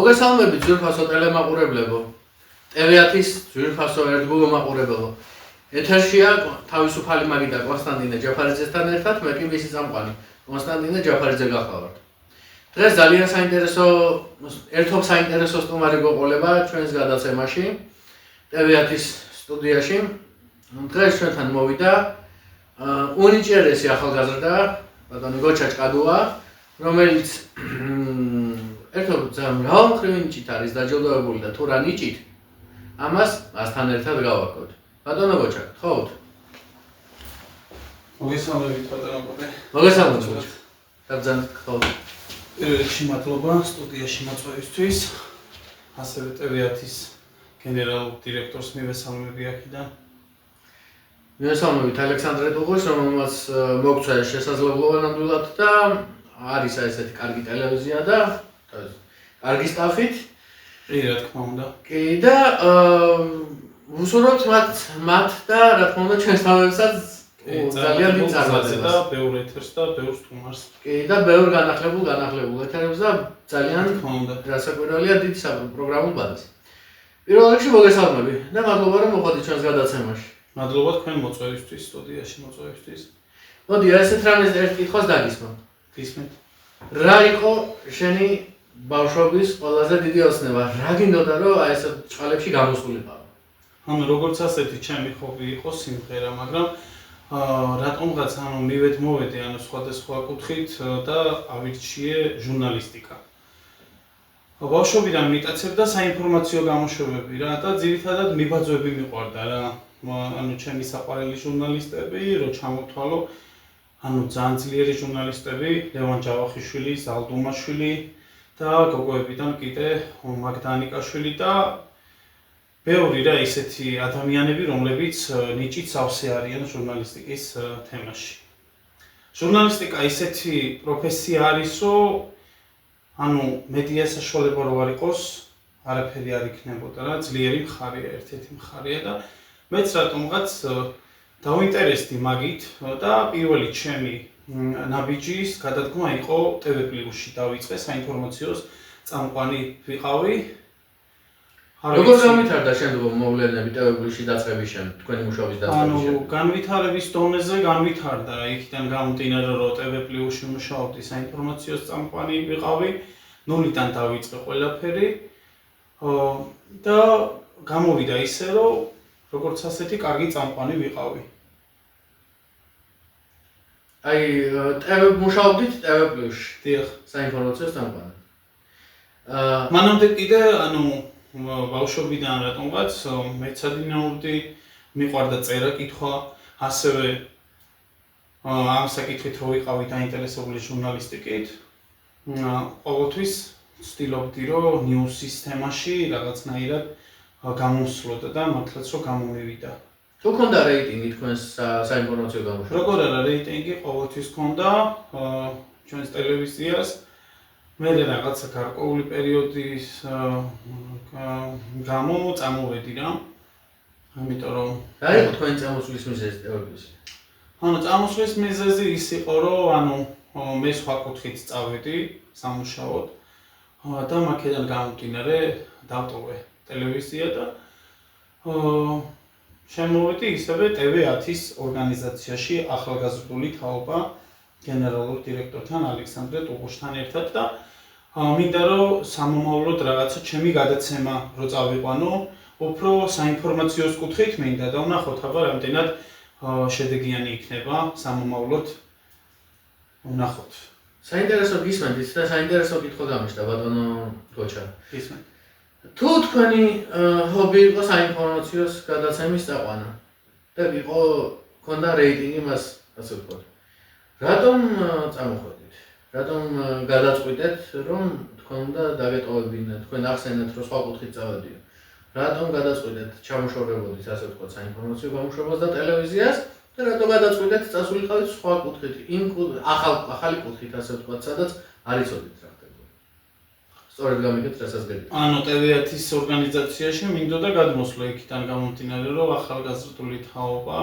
მოგესალმებით ძვირფასო ტელემაყურებლებო. TV10-ის ძვირფასო ერთგულო მაყურებელო. ეთერშია თავისუფალი მაგიდა კონსტანტინე ჯაფარიძესთან ერთად, მე კი მისი წამყვანი კონსტანტინე ჯაფარიძე გახლავართ. დღეს ძალიან ერთობ საინტერესო სტუმარი გვეყოლება ჩვენს გადაცემაში TV10-ის სტუდიაში. დღეს ჩვენთან მოვიდა უნიჭერესი ახალგაზრდა ბატონი გოჩა ჭკადუა, რომელიც ერთობ მრავალმხრივი ნიჭით არის დაჯილდოებული და თუ რა ნიჭით, ამას მასთან ერთად გავაკოთ. ბატონო გოჩა, გთხოვთ. მოგესალმებით ბატონო კოტე. მოგესალმებით. გაბრძანეთ გთხოვთ. პირველში მადლობა სტუდიაში მოწვევისთვის. ასევე TV10-ის გენერალურ დირექტორს მივესალმები აქედან. მივესალმებით ალექსანდრე ტუღოს, რომელმაც მოგწვა შესაძლებლობა ნამდვილად და არის ესეთი კარგი ტელევიზია და კარგი სტაფით. რა თქმა უნდა. კი და ვუსურვებთ მათ და რა თქმა უნდა ჩვენს თავებსაც ძალიან დიდ წარმატებას და ბევრ ეთერს და ბევრ სტუმარს. კი და ბევრ განახლებულ ეთერებს და ძალიან თქმა უნდა რასაკვირველია დიდ პროგრამულ ბაზას. პირველ რიგში მოგესალმები და მადლობა რომ მოხვედით ჩვენს გადაცემაში. მადლობა თქვენ მოწვევისთვის, სტუდიაში მოწვევისთვის. მოდი ესეთ რამეს ერთ კითხვას დაგისმოთ. გისმენთ. რა იყო შენი ბავშვობის ყველაზე დიდი ოცნება? რა გინდოდა რომ აი ეს ჭყალებში გამოსულიყავ? ანუ როგორც ასეთი ჩემი ხობი იყო სიმღერა, მაგრამ რატომღაც მოვედი სხვადასხვა კუთხით და ავირჩიე ჟურნალისტიკა. ბავშვობიდან მიტაცებდა საინფორმაციო გამოშვებები რა და ძირითადად მიბაძვები მიყვარდა რა. ჩემი საყვარელი ჟურნალისტები, რო ჩამოთვალო, ძალიან ძლიერი ჟურნალისტები, ლევან ჯავახიშვილი, ზალდუმაშვილი და გოგოებიდან კიდე მაგდანიკაშვილი და ბევრი რა ისეთი ადამიანები, რომლებიც ნიჭით სავსე არიან ჟურნალისტიკის თემაში. ჟურნალისტიკა ისეთი პროფესია არის, რომ მედია საშუალება რო არ იყოს, არაფერი არ იქნებოდა რა, ძლიერი მხარეა, ერთ-ერთი მხარეა და მეც რატომღაც დავინტერესდი მაგით და პირველი ჩემი ნაბიჯის გადადგმა იყო TV+-ში დავიწყე საინფორმაციო წამყვანი ვიყავი. როგორ განვითარდა შემდგომ მოვლენები TV+-ში დაწყების შემდეგ, თქვენი მუშაობის დაწყების შემდეგ? განვითარების დონეზე განვითარდა რა, იქიდან გამომდინარე რომ TV+-ში მუშაობდი საინფორმაციო წამყვანი ვიყავი, ნულიდან დავიწყე ყველაფერი და გამოვიდა ისე რომ როგორც ასეთი კარგი წამყვანი ვიყავი. აი მუშაობდით TV+-ში, დიახ, საინფორმაციო წამყვანი. მანამდე კიდე ბავშვობიდან რატომღაც მეცადინაურდი, მიყვარდა წერა-კითხვა, ასევე ამ საკითხით რო ვიყავი დაინტერესებული ჟურნალისტიკით, ყოველთვის ვცდილობდი რომ ნიუს სისტემაში რაღაცნაირად გამოსვლოდა და მართლაც რომ გამომივიდა. თუ ქონდა რეიტინგი თქვენს საინფორმაციო გამოშვებაში? როგორ არა რეიტინგი ყოველთვის ქონდა ჩვენს ტელევიზიას. მე რაღაცა გარკვეული პერიოდის გამო წამოვედი რა. ამიტომ რომ რა იყო თქვენი წამოსვლის მიზეზი TV+-ში? წამოსვლის მიზეზი ის იყო რომ მე სხვა კუთხით წავედი სამუშაოდ და მაქედან გამომდინარე დავტოვე ტელევიზია და შემოვედი ისევე TV10-ის ორგანიზაციაში ახალგაზრდული თაობა გენერალურ დირექტორთან ალექსანდრე ტუღუშთან ერთად და მინდა რომ სამომავლოდ რაღაცა ჩემი გადაცემა რო წავიყვანო, უფრო საინფორმაციო კუთხით მინდა და ვნახოთ აბა რამდენად შედეგიანი იქნება სამომავლოდ. ვნახოთ. საინტერესო გისმენთ და საინტერესო კითხვა გამიშთა ბატონო გოჩა. გისმენთ. თუ თქვენი ჰობი იყო საინფორმაციო გადაცემის წაყვანა და ქონდა რეიტინგი მას ასე ვთქვათ. რატომ წამოხვედით? რატომ გადაწყვიტეთ რომ თქვენ უნდა დაგეტოვებინათ, თქვენ ახსენეთ რომ სხვა კუთხით წავედიო? რატომ გადაწყვიტეთ ჩამოშორებოდით ასე ვთქვათ საინფორმაციო გამოშვებას და ტელევიზიას და რატომ გადაწყვიტეთ წასულიყავით სხვა კუთხით, იმ ახალი კუთხით ასე ვთქვათ, სადაც არ იცოდით რა ხდება? სწორედ გამიგეთ რასაც გეტყვით. TV10-ის ორგანიზაციაში მინდოდა გადმოსვლა იქიდან გამომდინარე რომ ახალგაზრდული თაობა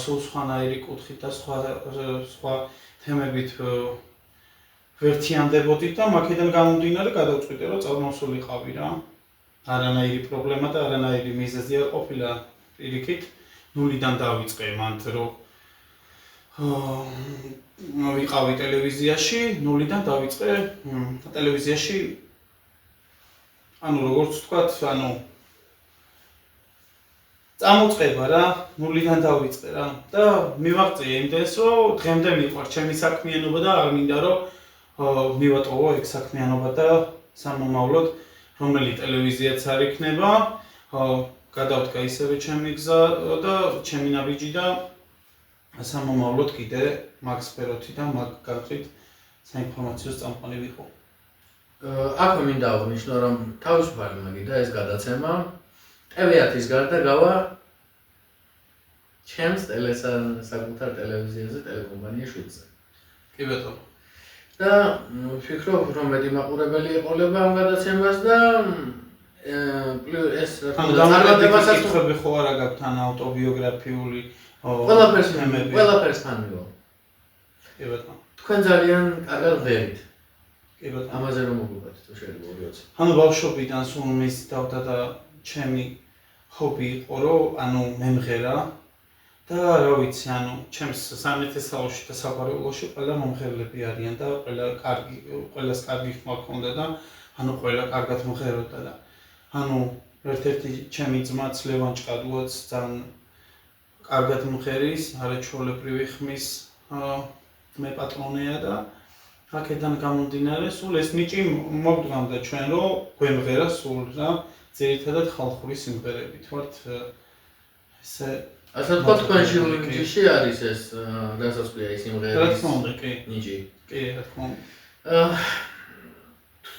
სულ სხვანაირი კუთხით და სხვა თემებით ვერთიანდებოდით და მაქედან გამომდინარე გადავწყვიტე რომ წარმოსულიყავი რა. არანაირი პრობლემა და არანაირი მიზეზი არ ყოფილა პირიქით ნულიდან დავიწყე მანდ რომ ვიყავი ტელევიზიაში, ნულიდან დავიწყე ტელევიზიაში ანუ როგორც ვთქვათ, ანუ წამოწყება რა, ნულიდან დავიწყე რა და მივაღწია იმდენს რომ დღემდე მიყვარს ჩემი საქმიანობა და არ მინდა რომ მივატოვო ეგ საქმიანობა და სამომავლოდ რომელი ტელევიზიაც არ იქნება, გადავდგა ისევე ჩემი გზა და ჩემი ნაბიჯი და სამომავლოდ კიდე მაგ სფეროთი და მაგ განხრით საინფორმაციო წამყვანი ვიყო. აქვე მინდა აღნიშნო რომ თავისუფალი მაგიდა ეს გადაცემა TV10-ის გარდა გავა ჩემს საკუთარ ტელევიზიაზე ტელეკომპანია შვიდზე. კი ბატონო. და ვფიქრობ რომ მეტი მაყურებელი ეყოლება ამ გადაცემას და ეს რა თქმა უნდა წარმატებასაც ხვები ხო არა გაქვთ ან ავტობიოგრაფიული ყველაფერს ფანმივა. კი ბატონო. თქვენ ძალიან კარგად ღერით. კი ბატონო. ამაზე რომ მოგუყვეთ თუ შეიძლება 2-20. ანუ ბავშვობიდან სულ მისდავდა და ჩემი ჰობი იყო რომ ანუ მემღერა და რა ვიცი ანუ ჩემს სამეთესაოში და საგვარეულოში ყველა მომღერლები არიან და ყველას კარგი ხმა ჰქონდა და ანუ ყველა კარგად მომღეროდა და ანუ ერთ-ერთი ჩემი ძმაც ლევან ჭყადუაც ძალიან კარგად მომღერის, არაჩვეულებრივი ხმის მე პატრონია და აქედან გამომდინარე სულ ეს ნიჭი მოგდგამდა ჩვენ რომ გვემღერა სულ რა ძირითადად ხალხური სიმღერებით ვართ ესე ასე თქვა თქვენში ნიჭი არის ეს რასაც ქვია ის სიმღერის რა თქმა უნდა კი ნიჭი კი რა თქმა უნდა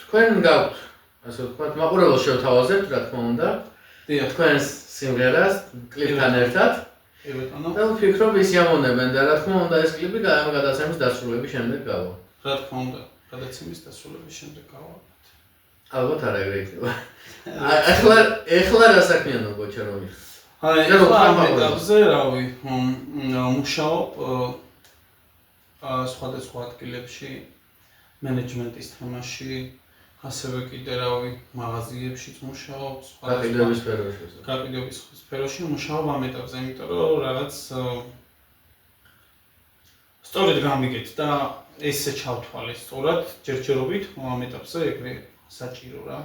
თქვენ გაქვთ ასე თქვა მაყურებელს შევთავაზებთ რა თქმა უნდა თქვენს სიმღერას კლიპთან ერთად კი ბატონო და ვფიქრობ ის იამონებენ და რა თქმა უნდა ეს კლიპი ამ გადაცემის დასრულების შემდეგ გავა რა თქმა უნდა გადაცემის დასრულების შემდეგ გავა ალბათ არ ეგრეიქნება ეხლა რა საქმიანო გოჩა რომ ის აი ეხლა ამ ეტაპზე რავი მუშაობ სხვადასხვა ადგილებში მენეჯმენტის თემაში ასევე კიდე რავი მაღაზიებშიც მუშაობ გაყიდვების სფეროში მუშაობ ამ ეტაპზე იმიტომ რომ რაღაც სწორედ გამიგეთ და ესე ჩავთვალე სწორად ჯერჯერობით ამ ეტაპზე ეგრე საჭირო რა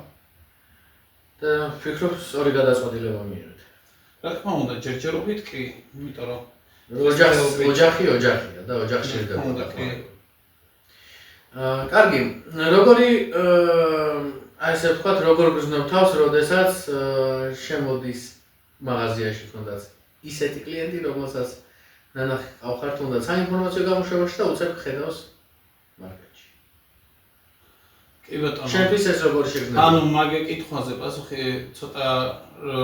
და ვფიქრობ სწორი გადაწყვეტილება მიიღეთ რა თქმა უნდა ჯერჯერობით კი იმიტომ რომ ოჯახია და ოჯახში ერთად კარგი როგორი ასე ვთქვათ როგორ გრძნობ თავს როდესაც შემოდის მაღაზიაში თუნდაც ისეთი კლიენტი რომელსაც ნანახი ყავხარ თუნდაც საინფორმაციო გამოშვებაში და უცებ ხედავს მარკეტში კი ბატონო შენთვის ეს როგორ შეგრძნება ანუ მაგ კითხვაზე პასუხი ცოტა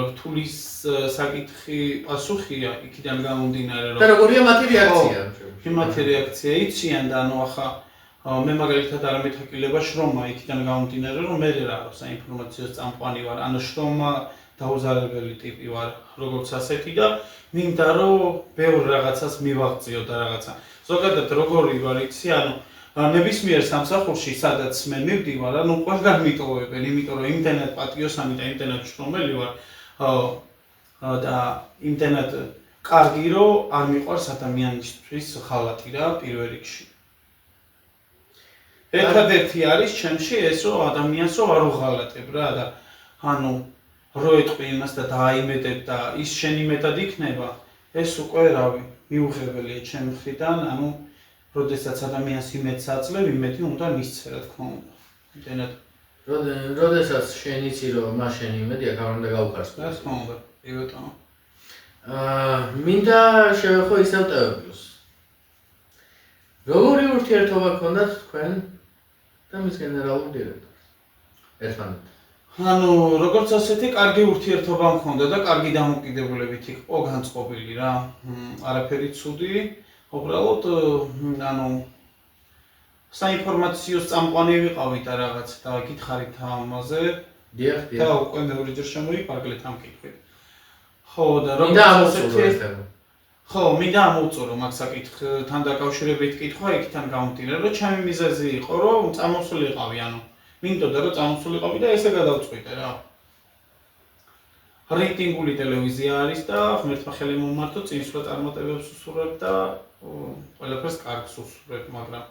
რთული საკითხი პასუხია იქიდან გამომდინარე რომ და როგორია მათი რეაქცია მათი რეაქცია იციან და ანუ ახლა მე მაგალითად არ მეთაკილება შრომა იქიდან გამომდინარე რომ მე რა საინფორმაციო წამყვანი ვარ ანუ შრომა დაუზარებელი ტიპი ვარ როგორც ასეთი და მინდა რომ ბევრ რაღაცას მივაღწიო და რაღაცა ზოგადად როგორი ვარ იცი ანუ ნებისმიერ სამსახურში სადაც მე მივდივარ ანუ ყველგან მიტოვებენ იმიტომ რომ იმდენად პატიოსანი და იმდენად შრომელი ვარ და იმდენად კარგი რომ არ მიყვარს ადამიანისთვის ხალათი რა პირველ რიგში ერთადერთი არის ჩემში ეს რომ ადამიანს რომ არ უღალატებ რა და ანუ რო ეტყვი იმას და დააიმედებ და ის შენი მეტად იქნება ეს უკვე რავი მიუღებელია ჩემი მხრიდან ანუ როდესაც ადამიანს იმედს აძლევ იმედი უნდა მისცე რა თქმა უნდა იმდენად როდესაც შენ იცი რომ მას შენი იმედი აქ არ უნდა გაუხარს რა თქმა უნდა კი ბატონო მინდა შევეხო ისევ ტევებიოს როგორი ურთიერთობა გქონდათ თქვენ და მის გენერალურ დირექტორს ერთმანეთთან ანუ როგორც ასეთი კარგი ურთიერთობა მქონდა და კარგი დამოკიდებულებით იყო განწყობილი რა არაფერი ცუდი უბრალოდ ანუ საინფორმაციო წამყვანი ვიყავი და რაღაც და გითხარით ამაზე დიახ და უკვე მეორეჯერ შემოიფარგლეთ ამ კითხვით ხო და როგორც ასეთი ხო, მინდა ამოვწურო მაგ საკითხთან დაკავშირებით კითხვა იქიდან გამომდინარე, რომ ჩემი მიზეზი იყო, რომ წამოსულიყავი, ანუ მინდოდა რომ წამოსულიყავი და ესე გადავწყვიტე რა. რეიტინგული ტელევიზია არის და ღმერთმა ხელი მომართო, წინსვლა წარმატებებს უსურვებ და ყველაფერს კარგს უსურვებ, მაგრამ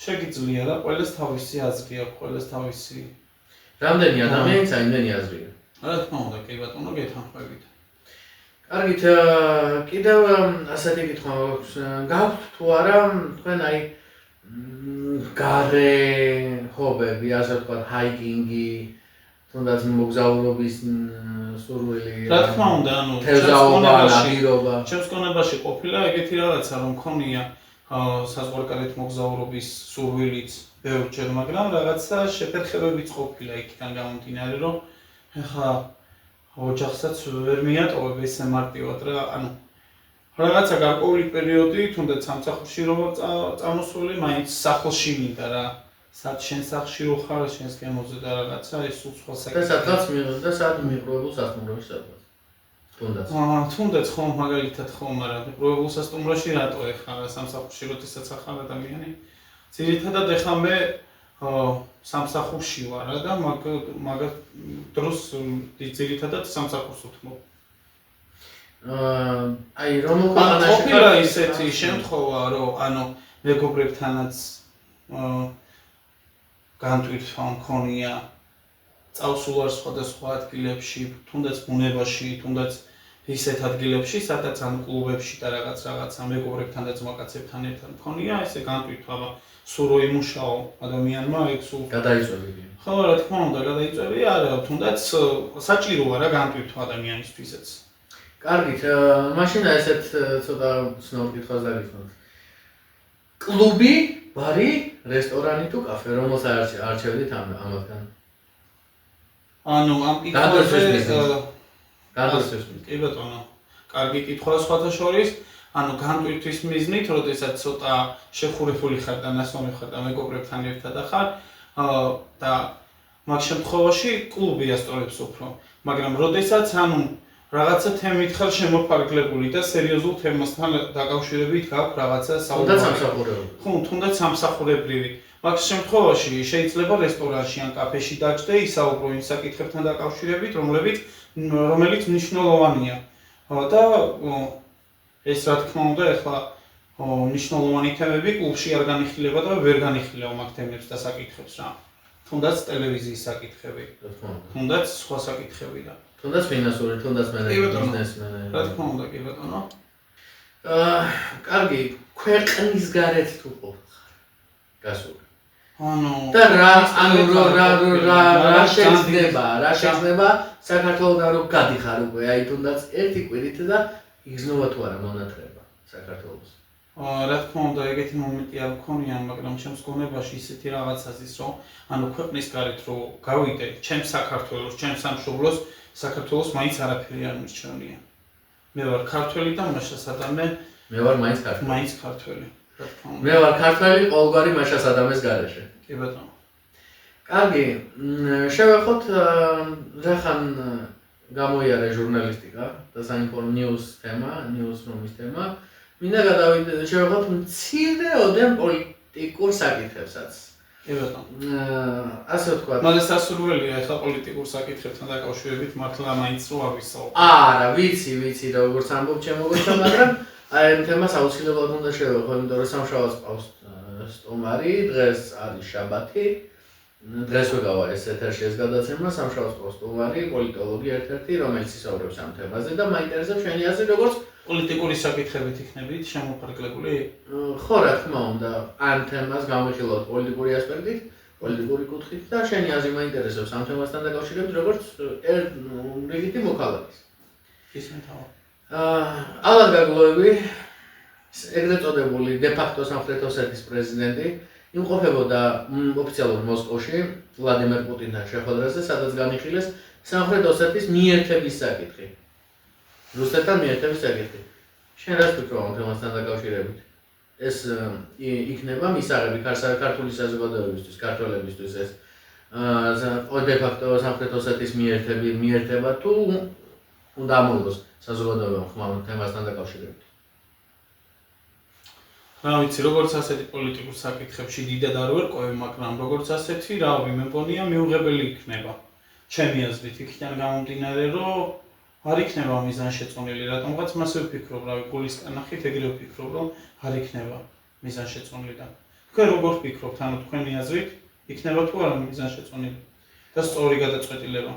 შეგიძლია რა, ყველას თავისი აზრი აქვს, ყველას თავისი. რამდენი ადამიანის იმდენი აზრია. რა თქმა უნდა, კი ბატონო, გეთანხმებით. კარგით, კიდევ ასეთი კითხვა მაქვს. გაქვთ თუ არა თქვენ აი გარე ჰობები, ასე ვთქვათ, ჰაიკინგი, თუნდაც მოგზაურობის სურვილი. რა თქმა უნდა, ანუ ჩემს გონებაში ყოფილა ეგეთი რაღაცა, რომ მქონია საზღვარგარეთ მოგზაურობის სურვილიც ბევრჯერ, მაგრამ რაღაცა შეფერხებებიც ყოფილა იქიდან გამომდინარე, რომ ეხლა ოჯახსაც ვერ მიატოვებ ესე მარტივად რა, ანუ რაღაცა გარკვეული პერიოდი, თუნდაც სამსახურში რომ წამოსული, მაინც სახლში მინდა რა. სად შენ სახლში რო ხარ, შენს გემოზე და რაღაცა ეს სულ სხვა საკითხია. და სადღაც მიიღო და სად მიყრუებულ სასტუმროში სადღაც. თუნდაც. თუნდაც ხო, მაგალითად ხო, მაგრამ მიყრუებულ სასტუმროში რატო ეხლა სამსახურში როდესაც ახალ ადამიანი? ძირითადად ეხლა მე სამსახურში ვარ და მაგ დროს ძირითადად სამსახურს ვთმობ. აი რომ ყოფილა ისეთი შემთხვევა, რომ ანუ მეგობრებთანაც განტვირთვა მქონია წავსულ სხვადასხვა ადგილებში, თუნდაც ბუნებაში, თუნდაც ისეთ ადგილებში, სადაც ან კლუბებში და რაღაცა მეგობრებთან და ძმაკაცებთან ერთად მქონია ესე განტვირთვა, სულ რო იმუშაო ადამიანმა, ეგ სულ გადაიწვევი. ხო, რა თქმა უნდა, გადაიწვევი, არა, თუნდაც საჭიროა რა განტვირთვა ადამიანისთვისაც. კარგით, მაშინ ესეთ ცოტა ცნობილ კითხვას დაგიწყოთ. კლუბი, ბარი, რესტორანი თუ კაფე, რომელს არჩევდით ამათგან? ანუ ამ კითხვაზე გადასცემს. კი ბატონო, კარგი კითხვაა სხვათა შორის. ანუ განტვირთვის მიზნით, როდესაც ცოტა შეხურებული ხარ და ნასვამი ხარ და მეგობრებთან ერთად ხარ, და მაგ შემთხვევაში კლუბი ასწორებს უფრო. მაგრამ როდესაც ანუ რაღაცა თემით ხარ შემოფარგლებული და სერიოზულ თემასთან დაკავშირებით გაქვს რაღაცა საუბარი. თუნდაც სამსახურებრივი. მაგ შემთხვევაში შეიძლება რესტორანში ან კაფეში დაჭდე, ისაუბრო იმ საკითხებთან დაკავშირებით, რომელიც მნიშვნელოვანია. და ეს რა თქმა უნდა, ეხლა მნიშვნელოვანი თემები კლუბში არ განიხილება და ვერ განიხილავ მაგ თემებს და საკითხებს რა. თუნდაც ტელევიზიის საკითხები, თუნდაც სხვა საკითხები და თუნდაც ფინანსური, თუნდაც ბიზნესმენი. რა თქმა უნდა, კი ბატონო. კარგი, ქვეყნის გარეთ თუ ყოფილ ხარ. გასული. ანუ და რა შეიძლება საქართველოსთან რომ გადიხარ უკვე, აი თუნდაც ერთი კვირით და იგრძნობა თუ არა მონათრება საქართველოს. რა თქმა უნდა, ეგეთი მომენტი არ მქონია, მაგრამ ჩემს გონებაში ისეთი რაღაცაზის, რომ ანუ ქვეყნის გარეთ რო გავიდე, ჩემს საქართველოს, ჩემს სამშობლოს, საქართველოს მაინც არაფერი არ მირჩევნია. მე ვარ ქართველი და მაშასადამე მე ვარ მაინც ქართველი. რა თქმა უნდა. მე ვარ ქართველი ყოველგვარი მაშასადამეს გარეშე. კი ბატონო. კარგი, შევეხოთ რახან გამოიარე ჟურნალისტიკა და საინფორმაციო ნიუს თემა, ნიუსრუმის თემა. მინდა შევეხოთ მცირეოდენ პოლიტიკურ საკითხებსაც. კი ბატონო. ასე ვთქვათ. მაგრამ სასურველია ახლა პოლიტიკურ საკითხებთან დაკავშირებით მართლა მაინც რო არ ვისაუბრო. არა, ვიცი როგორც ამბობ ჩემო გოჩა, მაგრამ აი ამ თემას აუცილებლად უნდა შევეხო, იმიტომ რომ სამშაბათს ყავს სტომარი, დღეს არის შაბათი. დღეს ვეღავა ეს ეთერში ეს გადაცემა, სამშაბათს ყავს სტომარი, პოლიტოლოგი ერთ-ერთი, რომელიც ისაუბრებს ამ თემაზე და მაინტერესებს შენი აზრი როგორც პოლიტიკური საკითხებით იქნებით შემოფარგლებული? ხო, რა თქმა უნდა, ამ თემას გამიხილოთ პოლიტიკური ასპექტით, პოლიტიკური კუთხით და შენი აზრი მაინტერესებს ამ თემასთან დაკავშირებით როგორც რიგითი მოქალაქის. ისმე თავი. ალან გაგლოევი, ეგრეთ წოდებული დე-ფაქტო სამხრეთ ოსეთის პრეზიდენტი, იმყოფებოდა ოფიციალურ მოსკოვში ვლადიმერ პუტინთან შეხვედრაზე, სადაც განიხილეს სამხრეთ ოსეთის მიერთების საკითხი. რუსეთთან მიერთების საკითხი. შენ რას ფიქრობ ამ თემასთან დაკავშირებით? ეს იქნება მისაღები ქართული საზოგადოებისთვის, ქართველებისთვის ეს დე-ფაქტო სამხრეთ ოსეთის მიერთება თუ უნდა ამოიღოს საზოგადოებამ ხმაურთ თემასთან დაკავშირებით. რა ვიცი, როგორც ასეთი პოლიტიკურ საკითხებში დიდად არ ვერკვევი, მაგრამ როგორც ასეთი, რა ვიცი, მე მგონია მიუღებელი იქნება. ჩემი აზრით, იქიდან გამომდინარე, რომ არ იქნება მიზანშეწონილი, რატომღაც მასე ვფიქრობ, რა ვიცი, გულისკენ ნახით, ეგრევე ვფიქრობ, რომ არ იქნება მიზანშეწონილი და თქვენ როგორ ვფიქრობთ, ანუ თქვენი აზრით, იქნება თუ არა მიზანშეწონილი და სწორი გადაწყვეტილება?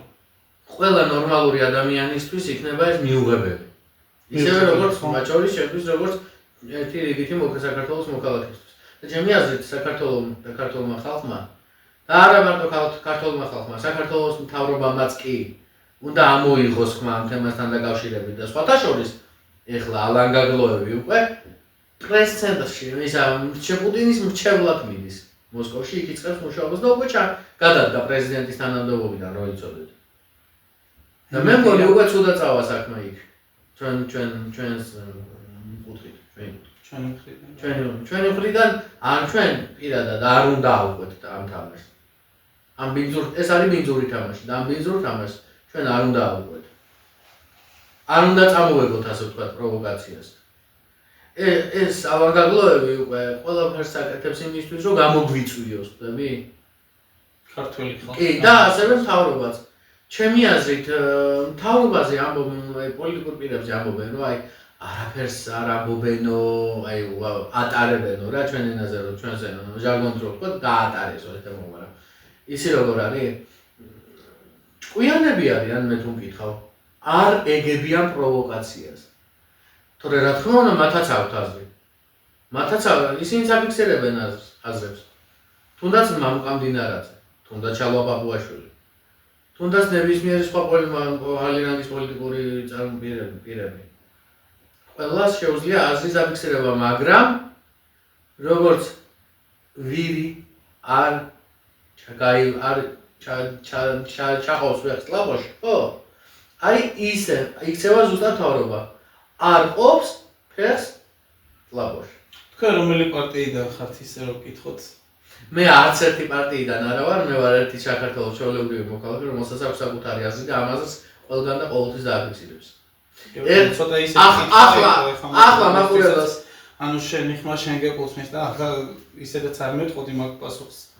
ყველა ნორმალური ადამიანისთვის იქნება ეს მიუღებელი. ისევე როგორც მათ შორის შეგვიძლია როგორც ერთი რიგითი საქართველოს მოქალაქისთვის. და ჩემი აზრით საქართველოს ხალხმა და არა მარტო საქართველოს ხალხმა, საქართველოს მთავრობამაც კი უნდა ამოიღოს ხმა ამ თემასთან დაკავშირებით და სხვათა შორის ეხლა ალან გაგლოევი უკვე პრეს-ცენტრში პუტინის მრჩევლად მიდის მოსკოვში, იქ იწყებს მუშაობას და უკვე გადადგა პრეზიდენტის თანამდებობიდან, რო იცოდეთ. და მე მგონი უკვე ცუდა წავა საქმე იქ. ჩვენს კუთხით, ჩვენი მხრიდან ან ჩვენ პირადად არ უნდა ავყვეთ ამ თამაშს. ამ ეს არის ბინძური თამაში და ამ ბინძურ თამაშს ჩვენ არ უნდა ავყვეთ. არ უნდა წამოვეგოთ ასე ვთქვათ პროვოკაციას. ეს ავანგაგლოები უკვე ყველაფერს აკეთებს იმისთვის, რომ გამოგვიწვიოს, ხდები? ქართველი ხალხი. კი, და ასევე მთავრობაც. ჩემი აზრით, მთავრობაზე ამბობენ, პოლიტიკურ პირებზე ამბობენ, რომ არაფერს არ ამბობენო, ატარებენო რა ჩვენ ენაზე, რომ ჩვენზე ჟარგონით რო ვთქვათ, გაატარესო ეს თემა, მაგრამ ისი როგორ არის? ჭკვიანები არიან, მე თუ მკითხავ, არ ეგებიან პროვოკაციას. თორე რა თქმა უნდა, მათაც აქვთ აზრი. ისინი საფიქსირებენ აზრებს. თუნდაც მამუკამდინარაძე, თუნდაც ჩალვა პაპუაშვილი. თუნდაც ნებისმიერი სხვა ალიანსის პოლიტიკური პირები. ყველას შეუძლია აზრის დაფიქსირება, მაგრამ როგორც ვირი არ ჩაყავს ვეხს ლაბოში, ხო? ისე იქცევა ზუსტად მთავრობა. არ ყოფს ფეხს ლაბოში. თქვენ რომელი პარტიიდან ხართ ისე რომ გკითხოთ? მე არც ერთი პარტიიდან არა ვარ, მე ვარ ერთი საქართველოს ჩვეულებრივი მოქალაქე, რომელსაც აქვს საკუთარი აზრი და ამაზეც ყველგან და ყოველთვის დააფიქსირებს. ცოტა ისე ახლა მაყურებელს ანუ შენი ხმა შენ გეკუთვნის და ახლა ისედაც არ მეტყოდი მაგ პასუხს.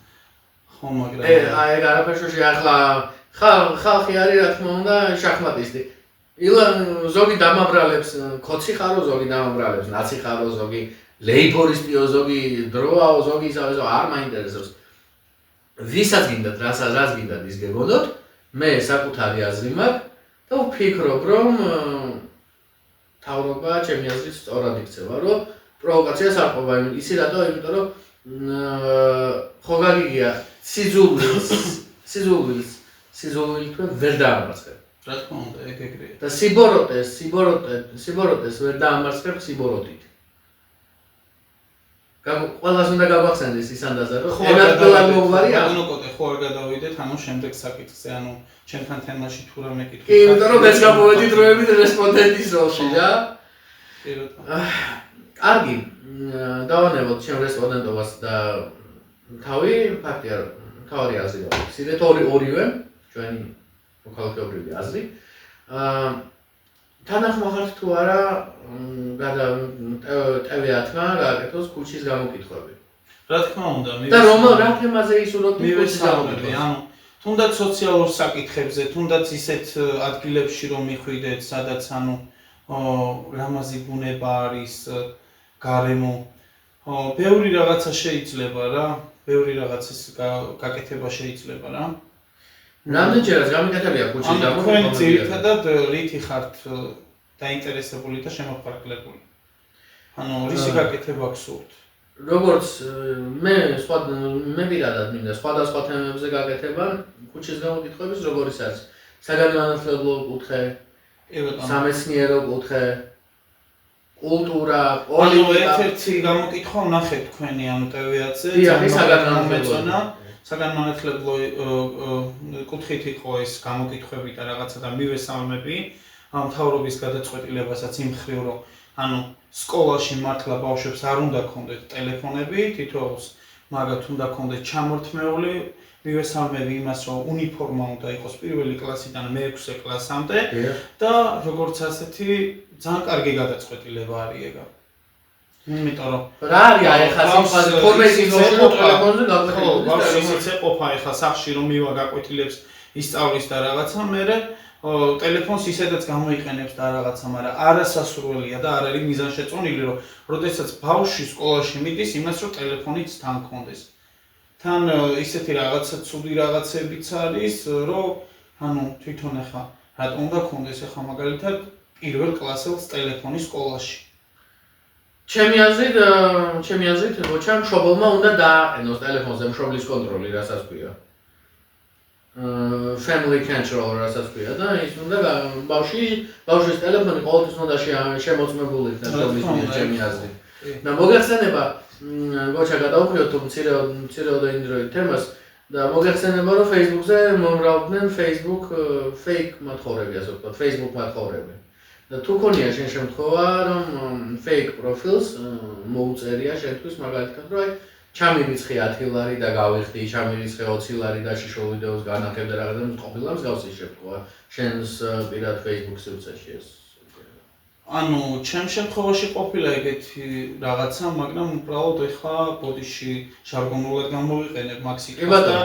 ხო, მაგრამ ეგ არაფერში ახლა ხალხი არის რა თქმა უნდა შახმატისტი. ზოგი დამაბრალებს, ქოცი ხარო, ზოგი დამაბრალებს, ნაცი ხარო, ზოგი ლეიბორისტიო, ზოგი დროაო, ზოგი ისე არ მაინტერესებს. ვისაც გინდათ, რაც გინდათ ის გეგონოთ, მე საკუთარი აზრი მაქვს და ვფიქრობ, რომ მთავრობა ჩემი აზრით სწორად იქცევა, რომ პროვოკაციას არ ყოფა. ისი რატო? იმიტომ რომ ხო გაგიგია სიზულვილით ვერ დაამარცხებ. რა თქმა უნდა, ეგ ეგრეა. და სიბოროტეს ვერ დაამარცხებ სიბოროტით. ყველას უნდა გავახსენდეს ის ანდაზა, რომ ენადგილად მოგვარია. კოტე ხო არ გადავიდეთ, ანუ შემდეგ საკითხზე, ანუ ჩემთან თემაში თუ რამე კითხვა. კი, იმიტომ რომ მეც გამოვედი დროებით რესპონდენტის როლში რა. კი ბატონო. კარგი, დავანებოთ ჩემ რესპონდენტობას და თავი აზრი გავიხსნით, ორივე ჩვენი მოქალაქეობრივი აზრი. თანახმა ხართ თუ არა TV10-მა გააკეთოს ქუჩის გამოკითხვები. რა თქმა უნდა, და რა თემაზე ისურვოთ ქუჩის გამოკითხვები? ანუ თუნდაც სოციალურ საკითხებზე, თუნდაც ისეთ ადგილებში რომ მიხვიდეთ, სადაც ანუ ლამაზი ბუნება არის, გარემო, ბევრი რაღაცა შეიძლება რა, ბევრი რაღაცის გაკეთება შეიძლება რა. რამდენჯერაც გამიკეთებია ქუჩის გამოკითხვა? თქვენ ძირითადად რითი ხართ დაინტერესებული და შემოფარგლებული? ანუ რისი გაკეთება გსურთ? როგორც მე პირადად მინდა სხვადასხვა თემებზე გაკეთება ქუჩის გამოკითხვების, როგორიც არის საგანმანათლებლო კუთხე, სამეცნიერო კუთხე, კულტურა, პოლიტიკა. ერთ-ერთი გამოკითხვა ვნახეთ თქვენი ანუ TV10-ზე, საგანმანათლებლო კუთხით იყო ეს გამოკითხვები და რაღაცა და მივესალმები მთავრობის გადაწყვეტილებასაც იმ მხრივ რომ ანუ სკოლაში მართლა ბავშვებს არ უნდა ქონდეთ ტელეფონები, თითოეულს მაგათ უნდა ქონდეთ ჩამორთმეული მივესალმები იმას, რომ უნიფორმა უნდა იყოს პირველი კლასიდან მე-6 კლასამდე და როგორც ասეთი ძალიან კარგი გადაწყვეტილება არის ეგა. იმიტომ რომ რა არის აი ხა სიმხაზე 12-ის მოშენო ტელეფონზე გაკვეთილი. ისიც ეყოფა ახლა სახში რომ მივა გაკვეთილებს ისწავლის და რაღაცა, მერე ტელეფონს ისედაც გამოიყენებს და რაღაცა, მაგრამ არასასურველია და არ არის მიზანშეწონილი, რომ როდესაც ბავშვი სკოლაში მიდის, იმას რომ ტელეფონიც თან კონდეს. თან ისეთი რაღაცა ცუდი რაღაცებიც არის, რომ ანუ თვითონ ახლა რატომ უნდა კონდეს ახლა მაგალითად პირველ კლასელს ტელეფონი სკოლაში. ჩემი აზრით, როცა მშობელმა უნდა დააყენოს ტელეფონზე მშობლის კონტროლი, რასაც ქვია. Family control, რასაც ქვია და ის უნდა ბავშვის ტელეფონი ყოველთვის უნდა შემოწმებული იქნას მშობლის მიერ, ჩემი აზრით. და მოგეხსენება გოჩა გადავუხიოთ თუ მცირეოდენ ინდროიდ თემას და მოგეხსენება რომ Facebook-ზე მომრავლდნენ Facebook fake მათხოვრები, ასე ვთქვათ, Facebook მათხოვრები. და თუ ქონია შენ შემთხვევა რომ fake profils მოუწერია შენთვის მაგალითად რომ აი ჩამირიცხე 10 ლარი და გავიხდი, ჩამირიცხე 20 ლარი და შიშო ვიდეოს განახებდა რაღაცა ყოფილა მსგავსი შემთხვევა შენს პირად Facebook სივრცეში ეს. ანუ ჩემ შემთხვევაში ყოფილა ეგეთი რაღაცა, მაგრამ უბრალოდ ეხლა ბოდიში ჟარგონულად გამოვიყენებ მაქსიკას და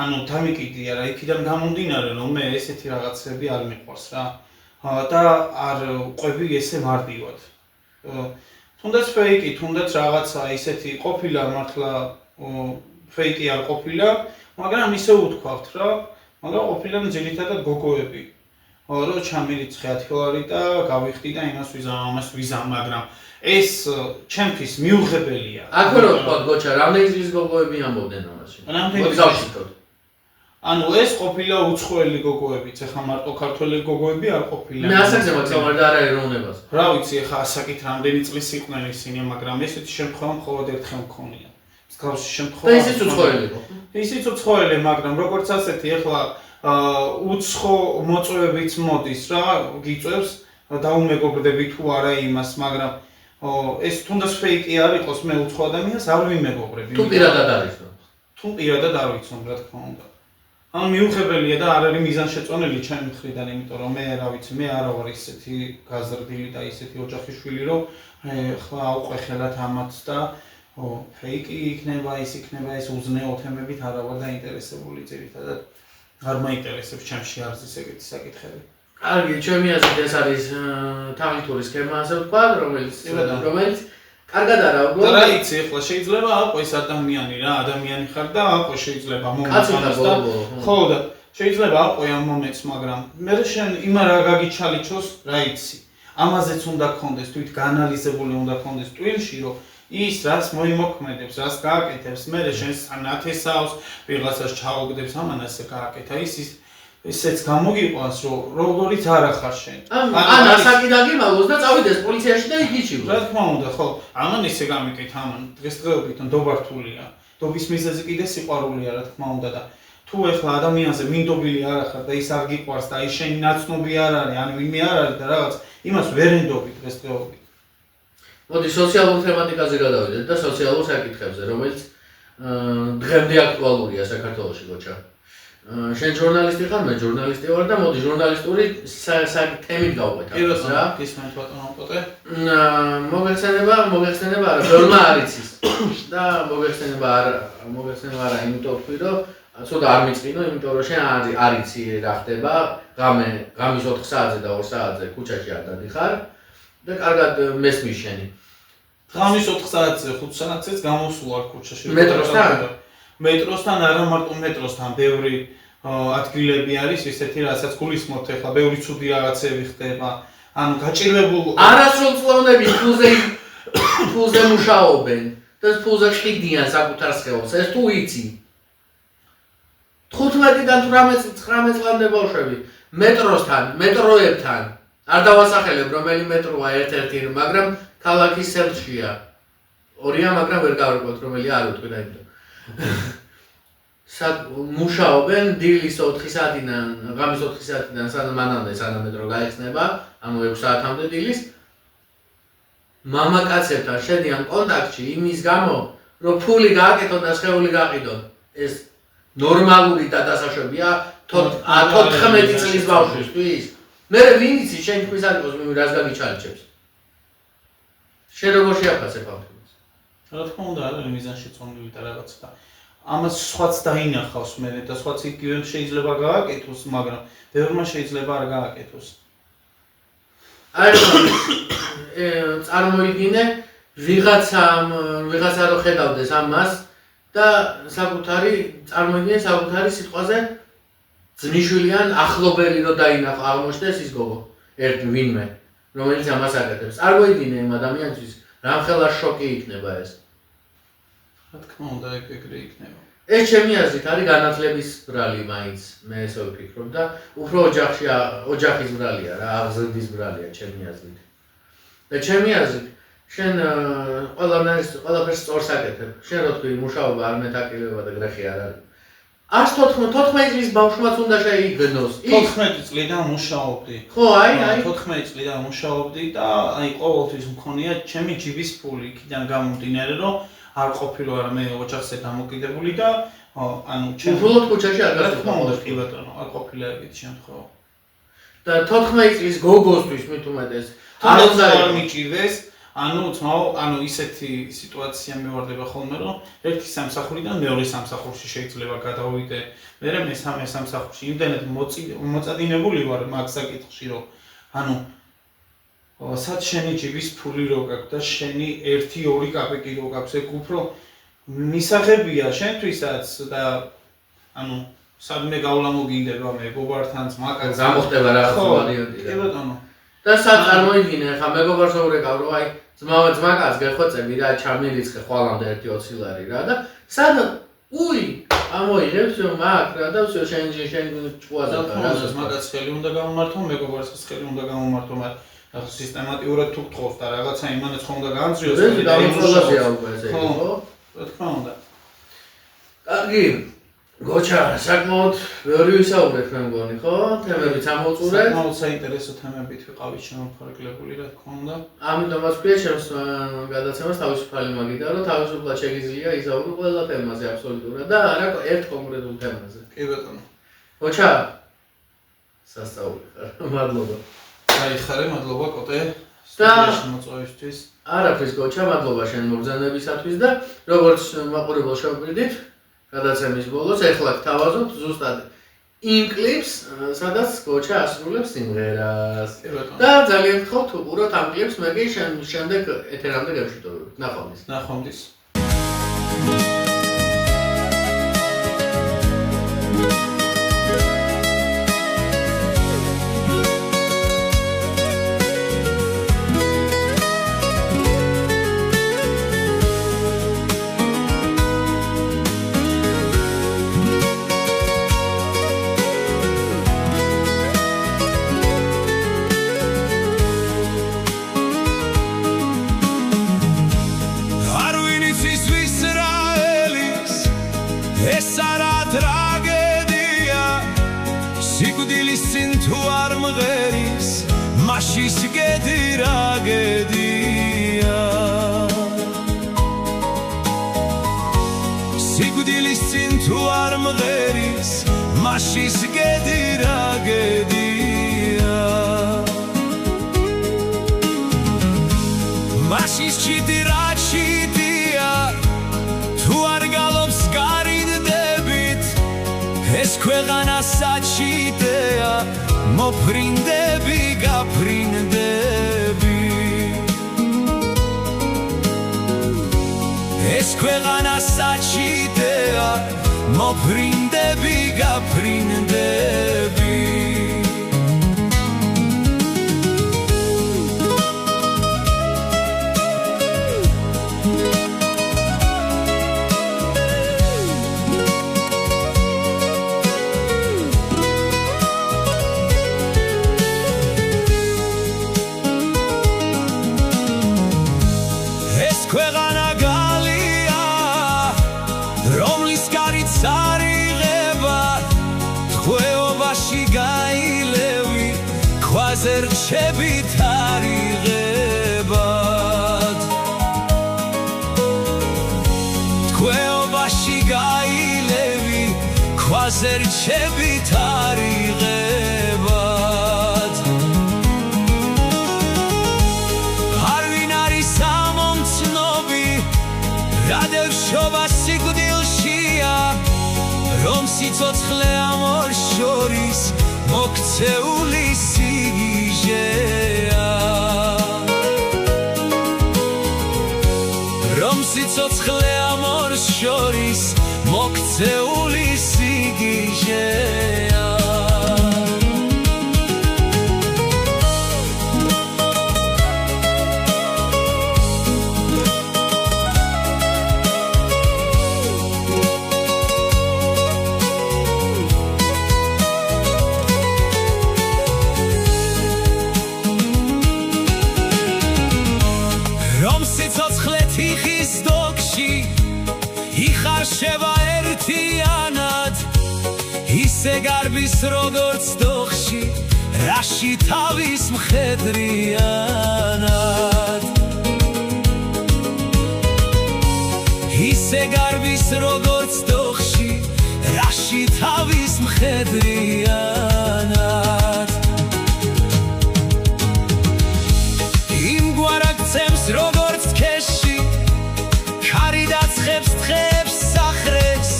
ანუ დამიკიდია რა, იქიდან გამომდინარე რომ მე ესეთი რაღაცები არ მიყვარს რა. და არ ყვები ესე მარტივად. თუნდაც ფეიკი, თუნდაც რაღაცა ისეთი ყოფილა მართლა ფეიკი არ ყოფილა, მაგრამ ისე უთქვავთ რა, მაგრამ ყოფილა ძირითადად გოგოები. რომ ჩამირიცხე 10 ლარი და გავიხდი და ამას ვიზამ, მაგრამ ეს ჩემთვის მიუღებელია. აქ რო თქვა გოჩა, რამდენი წლის გოგოები ამბობდნენ ამაში? რამდენი ანუ ეს ყოფილა უცხოელი გოგოებიც, ეხლა მარტო ქართველი გოგოები არ ყოფილა. მე ასაკზე მაგალითად და არა ეროვნებას. რა ვიცი, ეხლა ასაკით რამდენი წლის იყვნენ ისინი, მაგრამ ესეთი შემთხვევა მხოლოდ ერთხელ მქონია. მსგავსი შემთხვევა. და ისიც უცხოელი იყო. ისიც უცხოელი, მაგრამ როგორც ასეთი ეხლა უცხო მოწვევებიც მოდის რა, გიწევს დაუმეგობრდები თუ არა იმას, მაგრამ ეს თუნდაც ფეიკი არ იყოს, მე უცხო ადამიანს არ ვიმეგობრები. თუ პირადად არის. თუ პირადად არ ვიცნობ, რა თქმა უნდა. ანუ მიუღებელია და არ არის მიზანშეწონილი ჩემი მხრიდან, იმიტომ რომ მე რა ვიცი, მე არა ვარ ისეთი გაზრდილი და ისეთი ოჯახის შვილი, რომ ხლა აუყვე ხელათ ამაც და ფეიკი იქნება, ის იქნება, ეს უზნეო თემებით არა ვარ დაინტერესებული ძირითადად. არ მაინტერესებს ჩემში არც ის ეგეთი საკითხები. კარგი, ჩემი აზრით ეს არის თაღითური სქემა, ასე ვთქვათ, რომელიც კარგად არა უბრალოდ. და რა იცი, ახლა შეიძლება აყვეს ადამიანი რა, ადამიანი ხარ და აყვე შეიძლება მომენტს და ხო და შეიძლება აყვე ამ მომენტს, მაგრამ მე შენ იმა რა გაგიჩალიჩოს, რა იცი. ამაზეც უნდა გქონდეს, თვით გაანალიზებული უნდა გქონდეს ტვინში, რომ ის რას მოიმოქმედებს, რას გააკეთებს, მე შენს ანათესავს, ვიღაცას ჩაუგდებს, ამან ასე გააკეთა. ისეც გამოგიყვანს, რომ როგორიც არ ახარ შენ. ან ასაკი დაგიმალოს და წავიდეს პოლიციაში და იგიჩიოს. რა თქმა უნდა, ხო, ამან ისე გამიკეთ, ამან დღესდღეობით ნდობართულია. ნდობის მიზეზი კიდე სიყვარულია, რა თქმა უნდა და თუ ეხლა ადამიანზე მინდობილი არ ახარ და ის არ გიყვარს და ის შენი ნაცნობი არ არის, ან ვინმე არ არის და რაღაც, იმას ვერ ენდობი დღესდღეობით. მოდი სოციალურ თემატიკაზე გადავიდეთ და სოციალურ საკითხებზე, რომელიც დღემდე აქტუალურია საქართველოში, გოჩა. შენ ჟურნალისტი ხარ, მე ჟურნალისტი ვარ და მოდი ჟურნალისტური თემით გავყვეთ რა. ისმენთ ბატონო პოტე. მოგეხსენება არა, ბევრმა არ იცის. და მოგეხსენება არა, იმიტომ ვთქვი, რომ ცოტა არ მიწყინო, იმიტომ რომ შენ არ იცი რა ხდება, ღამის 4 საათზე და 2 საათზე ქუჩაში არ დადიხარ და კარგად მესმის შენი. ღამის 4 საათზე 5 საათზეც გამოსულ არ ქუჩაში. მეტროსთან არა მარტო მეტროსთან, ბევრი ადგილები არის ისეთი, რასაც გულისხმობთ ახლა, ბევრი ცუდი რაღაცები ხდება. ანუ გაჭირვებულ არასრულწლოვნები ფულზე მუშაობენ და ფულზე ყიდიან საკუთარ სხეულს. ეს თუ იცი. 15-დან 19 წლამდე ბავშვები მეტროებთან არ დავასახელებ რომელი მეტროა ერთ-ერთი, მაგრამ ქალაქის ცენტრშია. ორია, მაგრამ ვერ გავარკვევთ რომელი არ ვთქვი და იმიტომ. მუშაობენ დილის 4 საათიდან, ღამის 4 საათიდან სანამ მეტრო გაიხსნება, ანუ 6 საათამდე დილის. მამაკაცებთან შედიან კონტაქტში იმის გამო, რომ ფული გააკეთონ და სხეული გაყიდონ. ეს ნორმალური და დასაშვებია 14 წლის ბავშვისთვის. მე ვინ იცი შენ თქვის არ იყოს მე რას გაგიჩალჩებს. შენ როგორ შეაფასებ ამ თემას? რა თქმა უნდა, არის მიზანში წონილი და რაღაცა და ამას სხვაც დაინახავს მე და სხვაც იგივე შეიძლება გააკეთოს, მაგრამ ბევრმა შეიძლება არ გააკეთოს. აი წარმოიდგინე ვიღაცა რო ხედავდეს ამას და წარმოიდგინე საკუთარი სიტყვაზე ძმისშვილი ან ახლობელი რო დაინახო აღმოჩნდეს ის გოგო ერთ ვინმე რომელიც ამას აკეთებს. წარმოიდგინე იმ ადამიანთვის რამხელა შოკი იქნება ეს. რა თქმა უნდა, ეგრე იქნება. ეს ჩემი აზრით არის განათლების ბრალი მაინც მე ესე ვფიქრობ და უფრო ოჯახის ბრალია რა, აღზრდის ბრალია ჩემი აზრით. და ჩემი აზრით შენ ყველაფერს სწორს აკეთებ. შენ რო თქვი მუშაობა არ მეთაკილება და გრეხი არ არის. 14 წლის ბავშვმაც უნდა შეიგნოს. 14 წლიდან მუშაობდი. ხო, აი. 14 წლიდან მუშაობდი და აი ყოველთვის მქონია ჩემი ჯიბის ფული, იქიდან გამომდინარე რომ არ ყოფილი ვარ მე ოჯახზე დამოკიდებული და ანუ ჩემ უბრალოდ ქუჩაში არ გასწავლდა კი ბატონო, არ ყოფილი ეგეთი შემთხვევა. და 14 წლის გოგოსთვის მით უმეტეს არ უნდა მიჭირდეს, ანუ ისეთი სიტუაცია მივარდება ხოლმე რომ ერთი სამსახურიდან მეორე სამსახურში შეიძლება გადავიდე, მერე მესამე სამსახურში იმდენად მოწადინებული ვარ მაგ საკითხში რომ ანუ სად შენი ჯიბის ფული რო გაქვს და შენი 1-2 კაპიკი რო გაქვს ეგ უფრო მისაღებია შენთვისაც და ანუ სადმე გავლა მოგინდება მეგობართან ძმაკაც გამოხდება რაღაც ვარიანტი კი ბატონო და სად წარმოიდგინე ხა მეგობარს ვურეკავ რომ აი ძმაკაც გეხვეწები და ჩამირიცხე ხვალამდე 1-20 ლარი რა და სად ამოიღებს რომ მაგ რა და всё შენ ჭუაზე რა ძმაკაც ხელი უნდა გამომართო მეგობარსაც ხელი უნდა გამომართო მაგრამ ახლა სისტემატიურად თუ გთხოვს და რაღაცა იმანაც ხომ უნდა გაანძრიოს და დამოწოლაზეა უკვე ესე ხო რა თქმა უნდა კარგი გოჩა საკმაოდ ბევრი ვისაუბრეთ მე მგონი ხო თემებიც ამოწურეთ საკმაოდ საინტერესო თემებით ვიყავით შემოფარგლებული რა თქმა უნდა ამიტომაც ვქია ჩემს გადაცემას თავისუფალი მაგიდა რომ თავისუფლად შეგიძლია ისაუბრო ყველა თემაზე აბსოლუტურად და არა ერთ კონკრეტულ თემაზე კი ბატონო გოჩა სასწაული ხარ მადლობა ხარე, მადლობა კოტე სტუდიაში მოწვევისთვის. არაფრის გოჩა, მადლობა შენ მოგზაურობისათვის და როგორც მაყურებელ შევკვირდით, გადაცემის ბოლოს ეხლა გთავაზობთ ზუსტად იმ კლიპს, სადაც გოჩა ასრულებს სიმღერას. და ძალიან გთხოვთ უყუროთ ამ კლიპს, მე კი შემდეგ ეთერამდე გავშვიდობებით. ნახვამდის. ნახვამდის. Mashis gediragedia Sigudilis sintu armgeris Mashis gediragedia Mashis chitirachidia Tu argalops garidebit Es kwegana sachitea Moprindebi gaprindebi Es kwegana sachitea Moprindebi gaprindebi Zerchebit arigebat Tqueo bashigai levi სიცოცხლე ამორ შორის მოქცეული სიგიჟეა რომ სიცოცხლე ამორ შორის მოქცეული სიგიჟეა რომ სიცოცხლე თიხის დოქში იხარშება ერთიანად ისე გარბის როგორც დოხში რაში თავის მხედრიანად ისე გარბის როგორც დოხში რაში თავის მხედრიანად იმგვარ აქცემს როგორც ქეში ქარი დაცხებს თხებს სახრეს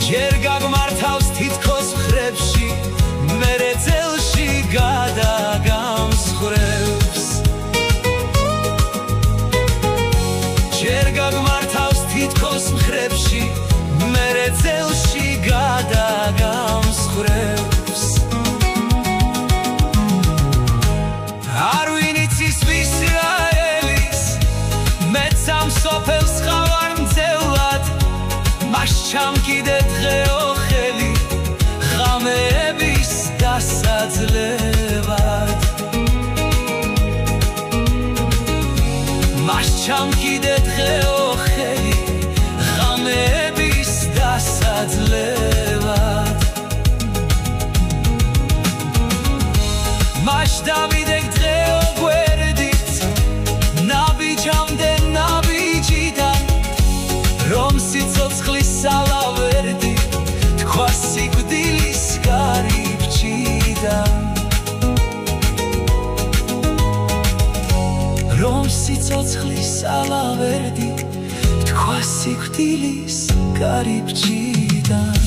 ჯერ გაგმართავს თითქოს ხრებში მერე წელში გადაგამსხვრევს ჯერ გაგმართავს თითქოს ხრებში მერე წელში გადაგამსხვრევს არ ვინიცის ვისრაელის მეც ამ სოფელს ხავარ მძევლად მას ჩამკიდე დღეო ხელი ღამეების დასაძლევად მას ჩამკიდე დღეო ხელი ღამეების დასაძლევად მას დავიდე დღეო გვერდით ნაბიჯამდე ნაბიჯიდან რომ სიცოცხლის ალავერდი თქვა სიკვდილის კარიბჭიდან რომ სიცოცხლის ალავერდი თქვა სიკვდილის კარიბჭიდან